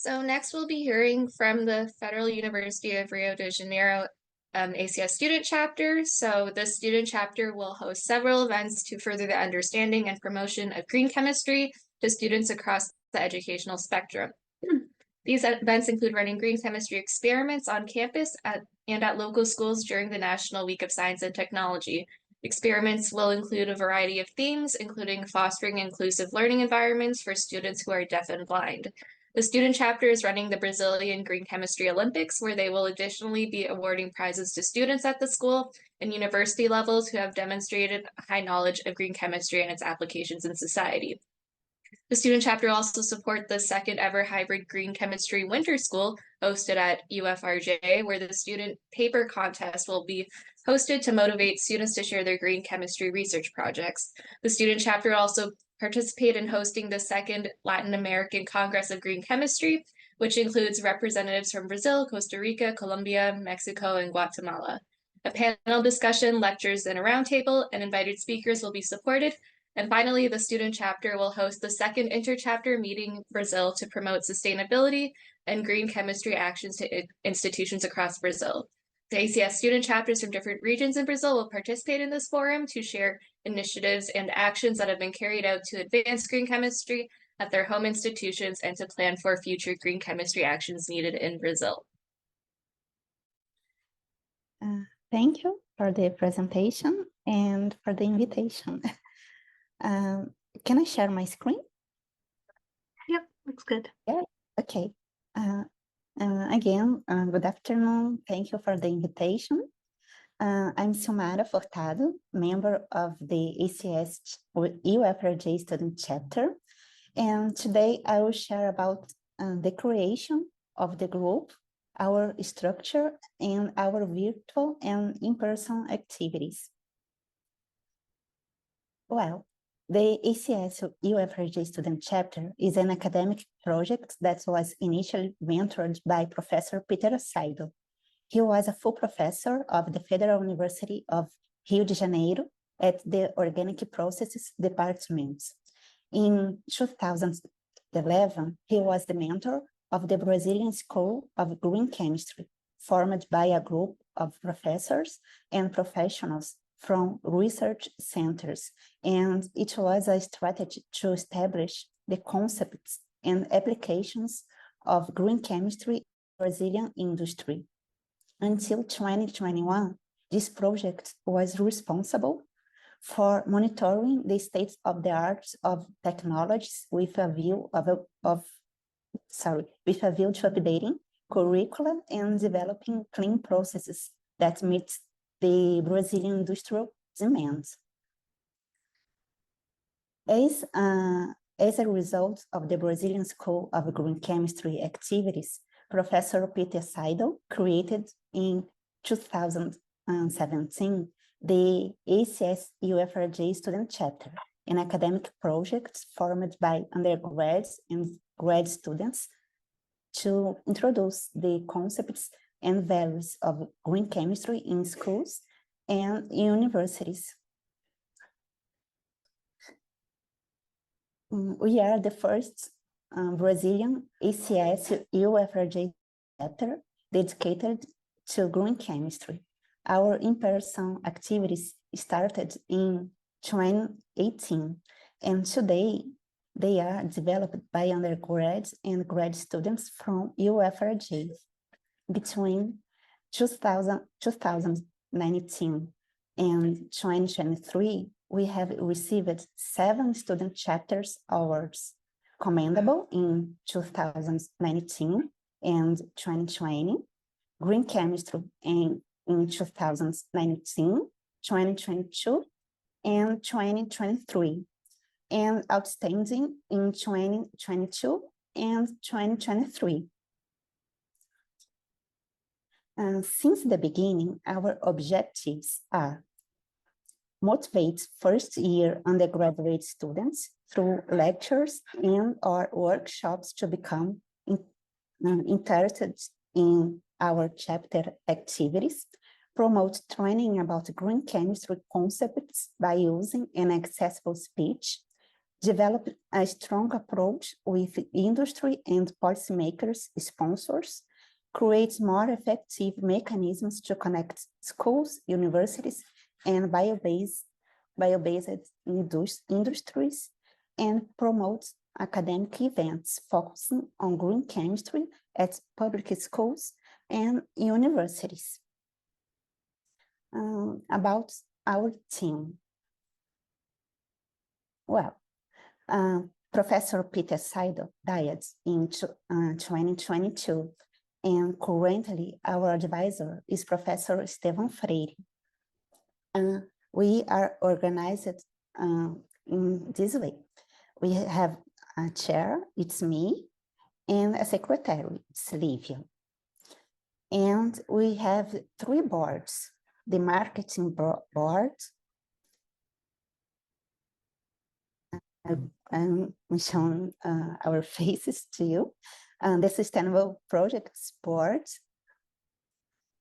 So next we'll be hearing from the Federal University of Rio de Janeiro ACS Student Chapter. So the Student Chapter will host several events to further the understanding and promotion of green chemistry to students across the educational spectrum. These events include running green chemistry experiments on campus and at local schools during the National Week of Science and Technology. Experiments will include a variety of themes, including fostering inclusive learning environments for students who are deaf and blind. The student chapter is running the Brazilian Green Chemistry Olympics, where they will additionally be awarding prizes to students at the school and university levels who have demonstrated high knowledge of green chemistry and its applications in society. The student chapter will also support the second ever hybrid green chemistry winter school hosted at UFRJ, where the student paper contest will be hosted to motivate students to share their green chemistry research projects. The student chapter will also participate in hosting the second Latin American Congress of Green Chemistry, which includes representatives from Brazil, Costa Rica, Colombia, Mexico, and Guatemala. A panel discussion, lectures, and a roundtable and invited speakers will be supported. And finally, the student chapter will host the second inter-chapter meeting Brazil to promote sustainability and green chemistry actions to institutions across Brazil. The ACS student chapters from different regions in Brazil will participate in this forum to share initiatives and actions that have been carried out to advance green chemistry at their home institutions and to plan for future green chemistry actions needed in Brazil. Thank you for the presentation and for the invitation. Can I share my screen? Yep, looks good. Yeah, okay. Again, good afternoon. Thank you for the invitation. I'm Silmara Furtado, member of the ACS UFRJ Student Chapter. And today I will share about the creation of the group, our structure, and our virtual and in-person activities. Well, the ACS UFRJ Student Chapter is an academic project that was initially mentored by Professor Peter Saido. He was a full professor of the Federal University of Rio de Janeiro at the Organic Processes Department. In 2011, he was the mentor of the Brazilian School of Green Chemistry, formed by a group of professors and professionals from research centers, and it was a strategy to establish the concepts and applications of green chemistry in the Brazilian industry. Until 2021, this project was responsible for monitoring the state of the art of technologies with a view to updating curricula and developing clean processes that meet the Brazilian industrial demands. As a result of the Brazilian School of Green Chemistry activities, Professor Peter Saido created in 2017 the ACS UFRJ Student Chapter, an academic project formed by undergrads and grad students to introduce the concepts and values of green chemistry in schools and universities. We are the first Brazilian ACS UFRJ chapter dedicated to green chemistry. Our in-person activities started in 2018, and today they are developed by undergrads and grad students from UFRJ. Between 2019 and 2023, we have received 7 Student Chapters Awards, commendable in 2019 and 2020, Green Chemistry in 2019, 2022, and 2023, and Outstanding in 2022 and 2023. Since the beginning, our objectives are motivate first-year undergraduate students through lectures and/or workshops to become interested in our chapter activities, promote training about green chemistry concepts by using an accessible speech, develop a strong approach with industry and policymakers, sponsors, creates more effective mechanisms to connect schools, universities, and bio-based industries, and promotes academic events focusing on green chemistry at public schools and universities. About our team. Well, Professor Peter Seidel died in 2022, and currently our advisor is Professor Estevan Freire. We are organized in this way. We have a chair, it's me, and a secretary, it's Livia. And we have 3 boards, the marketing board, I'm showing our faces to you, the Sustainable Projects Board,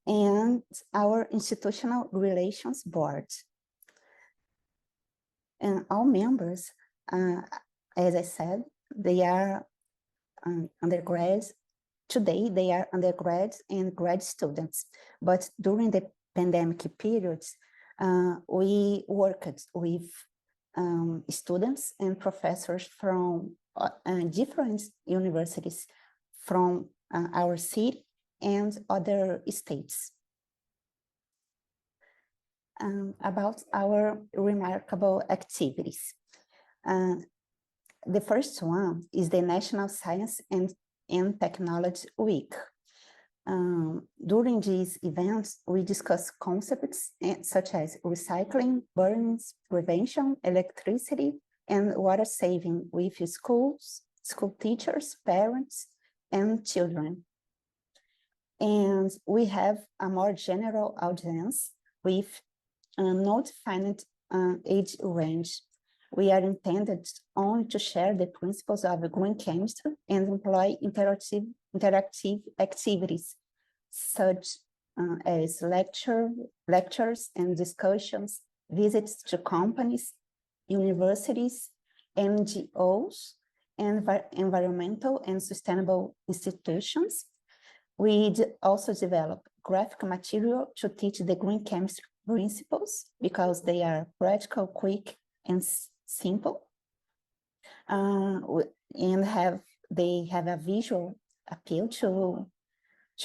and our Institutional Relations Board. And all members, as I said, they are undergrads. Today, they are undergrads and grad students. But during the pandemic periods, we worked with students and professors from different universities from our city and other states. About our remarkable activities. The first one is the National Science and Technology Week. During these events, we discuss concepts such as recycling, burnings, prevention, electricity, and water saving with schools, school teachers, parents, and children. And we have a more general audience with no defined age range. We are intended only to share the principles of green chemistry and employ interactive activities such as lectures and discussions, visits to companies, universities, NGOs, and environmental and sustainable institutions. We also develop graphic material to teach the green chemistry principles because they are practical, quick, and simple. And they have a visual appeal to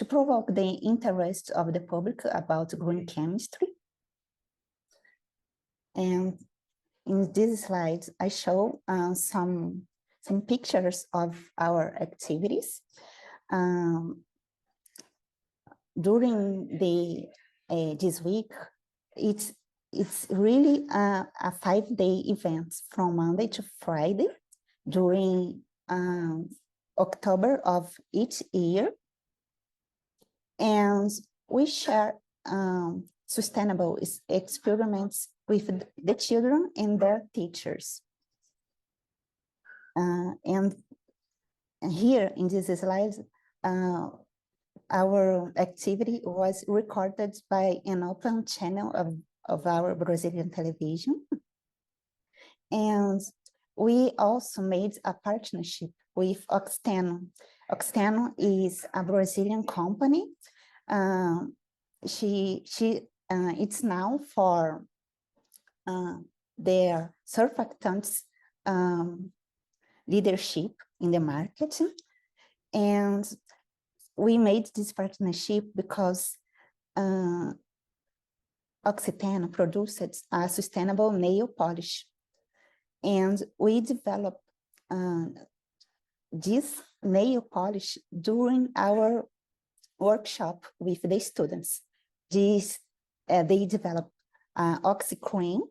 provoke the interest of the public about green chemistry. And in this slide, I show some pictures of our activities. During this week, it's really a 5-day event from Monday to Friday during October of each year. And we share sustainable experiments with the children and their teachers. And here in this slide, our activity was recorded by an open channel of our Brazilian television. And we also made a partnership with Oxteno. Oxteno is a Brazilian company. It's now for their surfactants leadership in the market. And we made this partnership because Oxiteno produced a sustainable nail polish. And we developed this nail polish during our workshop with the students. They developed Oxy cream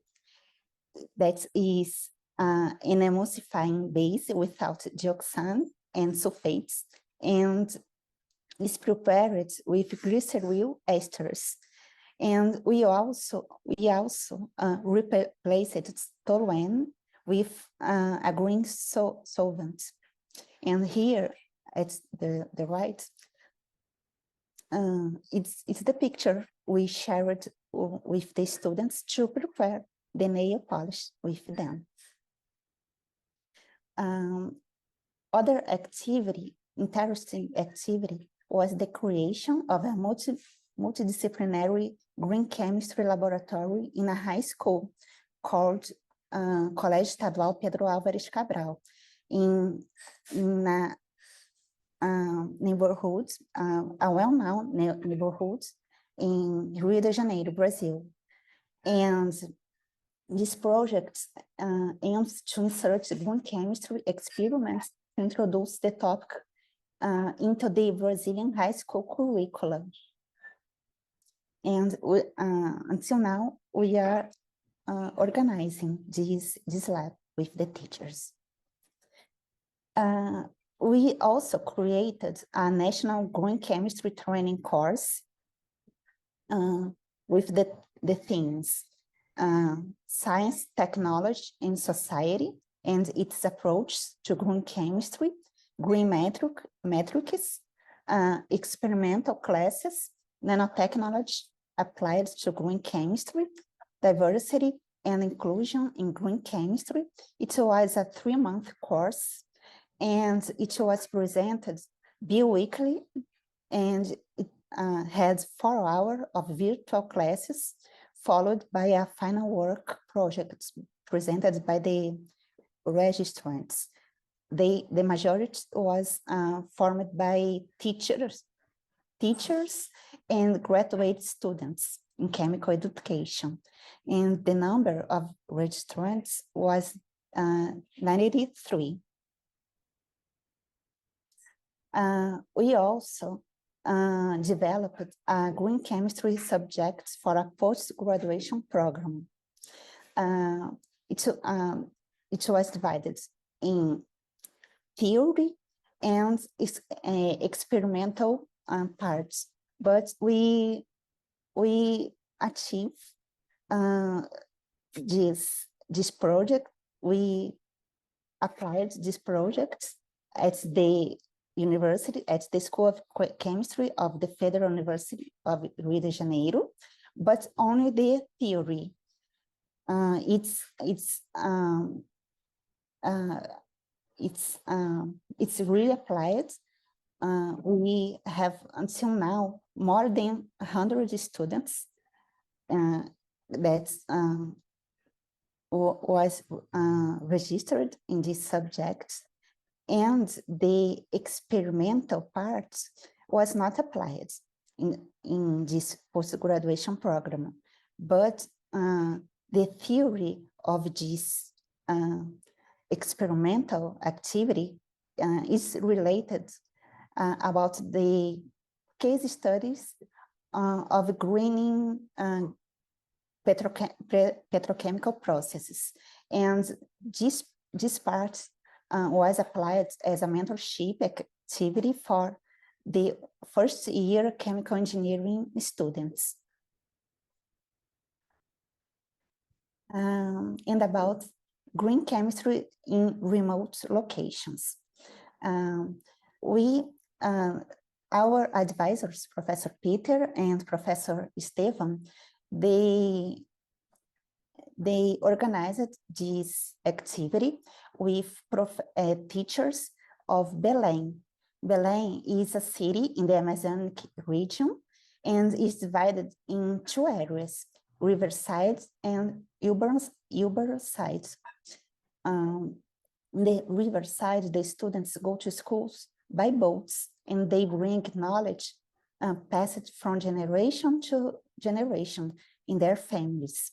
that is an emulsifying base without dioxane and sulfates, and is prepared with glyceryl esters. And we also replaced toluene with a green solvent. And here at the right, it's the picture we shared with the students to prepare the nail polish with them. Other interesting activity, was the creation of a multidisciplinary green chemistry laboratory in a high school called Colégio Estadual Pedro Álvares Cabral in neighborhoods, a well-known neighborhood in Rio de Janeiro, Brazil. And this project aims to insert green chemistry experiments to introduce the topic into the Brazilian high school curriculum. And until now, we are organizing this lab with the teachers. We also created a national green chemistry training course with the themes science, technology, and society, and its approach to green chemistry, green metrics, experimental classes, nanotechnology applied to green chemistry, diversity and inclusion in green chemistry. It was a 3-month course, and it was presented bi-weekly, and it had 4 hours of virtual classes, followed by a final work project presented by the registrants. The majority was formed by teachers and graduate students in chemical education. And the number of registrants was 93. We also developed a green chemistry subject for a post-graduation program. It was divided in theory and experimental parts, but we achieved this project. We applied this project at the university, at the School of Chemistry of the Federal University of Rio de Janeiro, but only the theory. It's really applied. We have until now more than 100 students that was registered in this subject, and the experimental part was not applied in this post-graduation program, but the theory of this experimental activity is related about the case studies of greening petrochemical processes. And this part was applied as a mentorship activity for the first year chemical engineering students. And about green chemistry in remote locations. Our advisors, Professor Peter and Professor Esteban, they organized this activity with teachers of Belém. Belém is a city in the Amazonic region and is divided in 2 areas, Riverside and Uberside. The Riverside, the students go to schools by boats, and they bring knowledge passed from generation to generation in their families.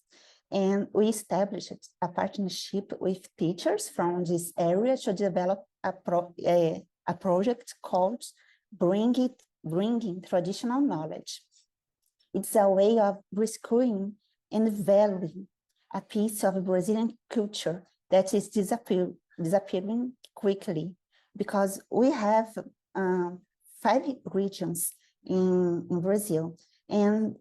And we established a partnership with teachers from this area to develop a project called Bringing Traditional Knowledge. It's a way of rescuing and valuing a piece of Brazilian culture that is disappearing quickly, because we have 5 regions in Brazil, and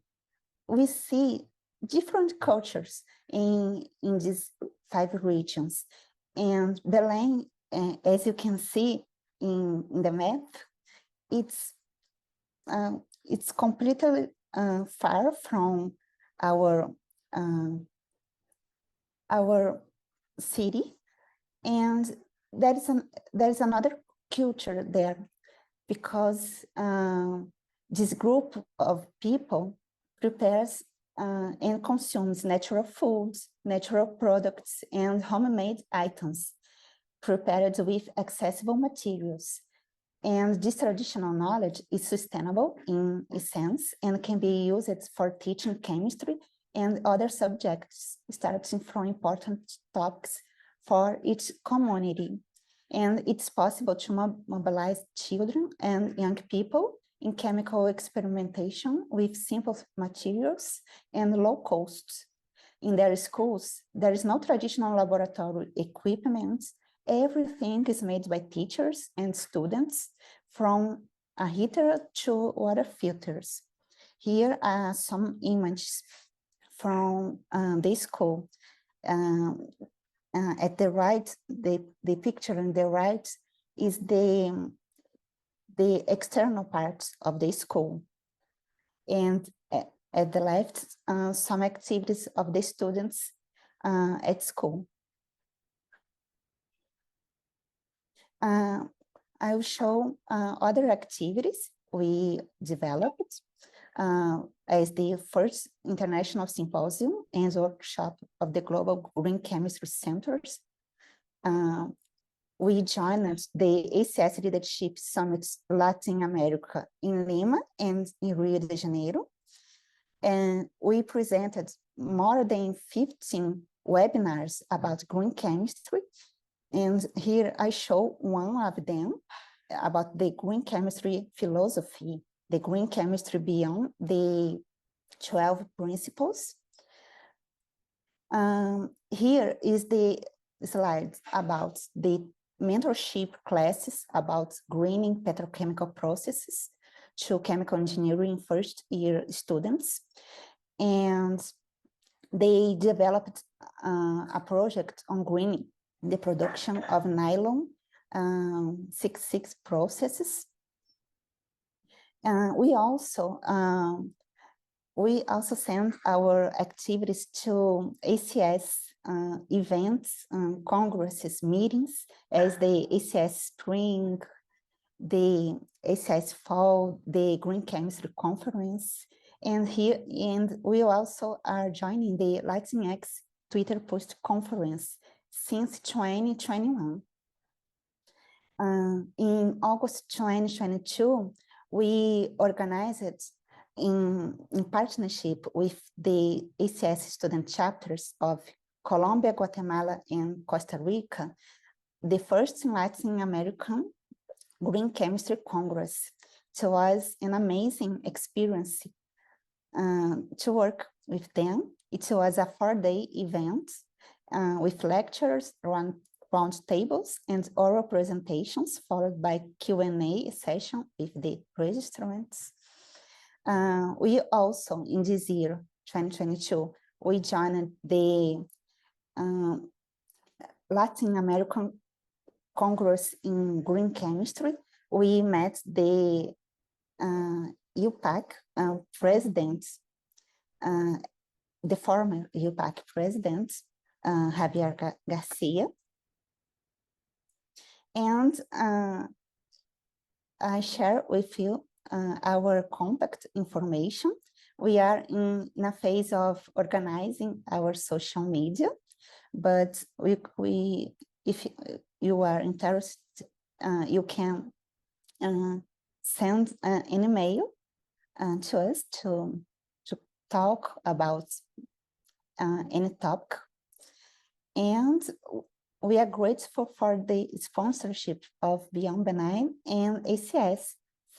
we see different cultures in these 5 regions. And Belém, as you can see in the map, it's completely far from our city, and there is another culture there, because this group of people prepares and consumes natural foods, natural products, and homemade items prepared with accessible materials. And this traditional knowledge is sustainable in a sense and can be used for teaching chemistry and other subjects, starting from important topics for each community. And it's possible to mobilize children and young people in chemical experimentation with simple materials and low costs. In their schools, there is no traditional laboratory equipment. Everything is made by teachers and students, from a heater to water filters. Here are some images from the school. At the right, the picture on the right is the external part of the school. And at the left, some activities of the students at school. I will show other activities we developed as the first international symposium and workshop of the Global Green Chemistry Centers. We joined the ACS Leadership Summit Latin America in Lima and in Rio de Janeiro. And we presented more than 15 webinars about green chemistry. And here I show one of them about the green chemistry philosophy, the green chemistry beyond the 12 principles. Here is the slide about the mentorship classes about greening petrochemical processes to chemical engineering first year students. And they developed a project on greening the production of nylon 6,6 processes. We also send our activities to ACS events, congresses, meetings, as the ACS Spring, the ACS Fall, the Green Chemistry Conference, and we also are joining the Latinx Twitter Post Conference since 2021. In August 2022, we organized in partnership with the ACS student chapters of Colombia, Guatemala, and Costa Rica, the first Latin American Green Chemistry Congress. It was an amazing experience to work with them. It was a 4-day event with lectures, round tables, and oral presentations, followed by Q&A session with the registrants. We also, in this year, 2022, we joined the Latin American Congress in Green Chemistry. We met the UPAC president, the former UPAC president, Javier Garcia. And I share with you our contact information. We are in a phase of organizing our social media, but if you are interested, you can send an email to us to talk about any topic. And we are grateful for the sponsorship of Beyond Benign and ACS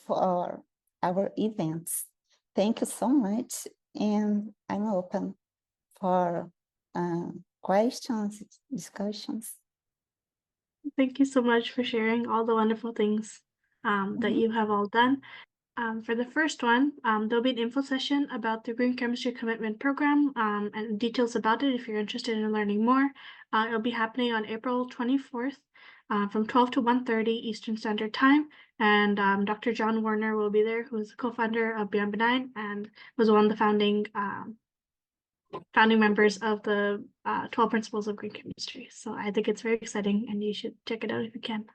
for our events. Thank you so much, and I'm open for questions, discussions. Thank you so much for sharing all the wonderful things that you have all done. For the first one, there'll be an info session about the Green Chemistry Commitment Program and details about it if you're interested in learning more. It'll be happening on April 24th from 12 to 1:30 Eastern Standard Time. And Dr. John Warner will be there, who is the co-founder of Beyond Benign and was one of the founding founding members of the 12 Principles of Green Chemistry. So I think it's very exciting, and you should check it out if you can.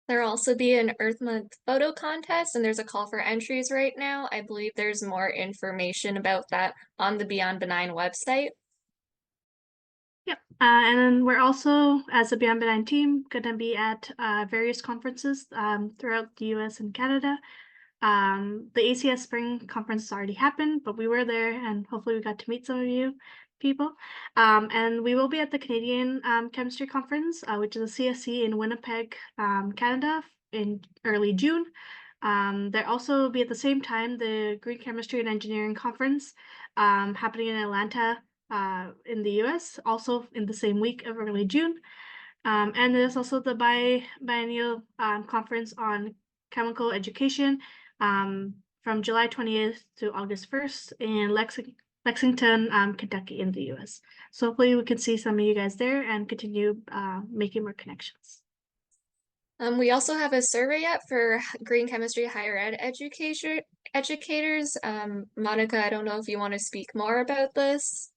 There'll also be an Earth Month photo contest, and there's a call for entries right now. I believe there's more information about that on the Beyond Benign website. Yep. And then we're also, as a Beyond Benign team, going to be at various conferences throughout the US and Canada. The ACS Spring Conference already happened, but we were there, and hopefully we got to meet some of you people. And we will be at the Canadian Chemistry Conference, which is a CSC in Winnipeg, Canada, in early June. There also will be at the same time the Green Chemistry and Engineering Conference happening in Atlanta in the US, also in the same week of early June. And there's also the biennial conference on chemical education from July 20th to August 1st in Lexington, Kentucky in the US. So hopefully we can see some of you guys there and continue making more connections. We also have a survey up for green chemistry higher ed educators. Monica, I don't know if you want to speak more about this.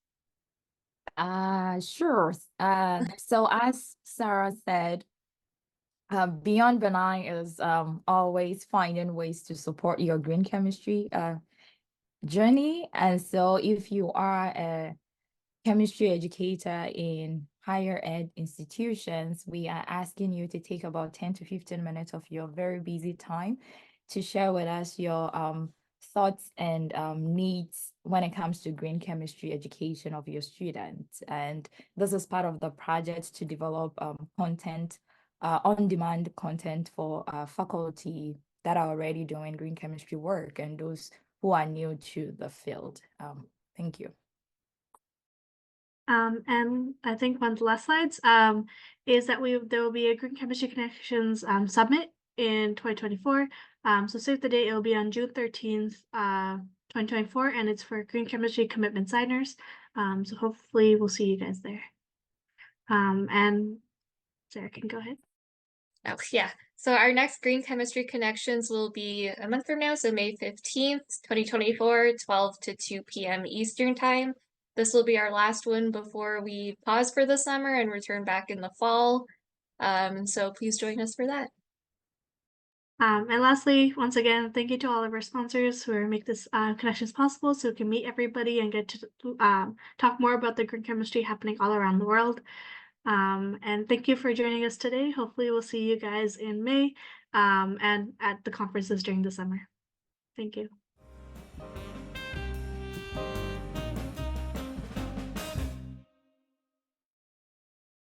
Sure. So as Sarah said, Beyond Benign is always finding ways to support your green chemistry journey. And so if you are a chemistry educator in higher ed institutions, we are asking you to take about 10 to 15 minutes of your very busy time to share with us your thoughts and needs when it comes to green chemistry education of your students. And this is part of the project to develop content, on-demand content for faculty that are already doing green chemistry work and those who are new to the field. Thank you. And I think one of the last slides is that there will be a Green Chemistry Connections Summit in 2024. So save the date, it will be on June 13th, 2024, and it's for Green Chemistry Commitment Signers. So hopefully we'll see you guys there. And Sarah can go ahead. Oh, yeah. So our next Green Chemistry Connections will be a month from now, so May 15th, 2024, 12 to 2 p.m. Eastern Time. This will be our last one before we pause for the summer and return back in the fall. So please join us for that. And lastly, once again, thank you to all of our sponsors who make this connections possible, so we can meet everybody and get to talk more about the green chemistry happening all around the world. And thank you for joining us today. Hopefully we'll see you guys in May and at the conferences during the summer. Thank you.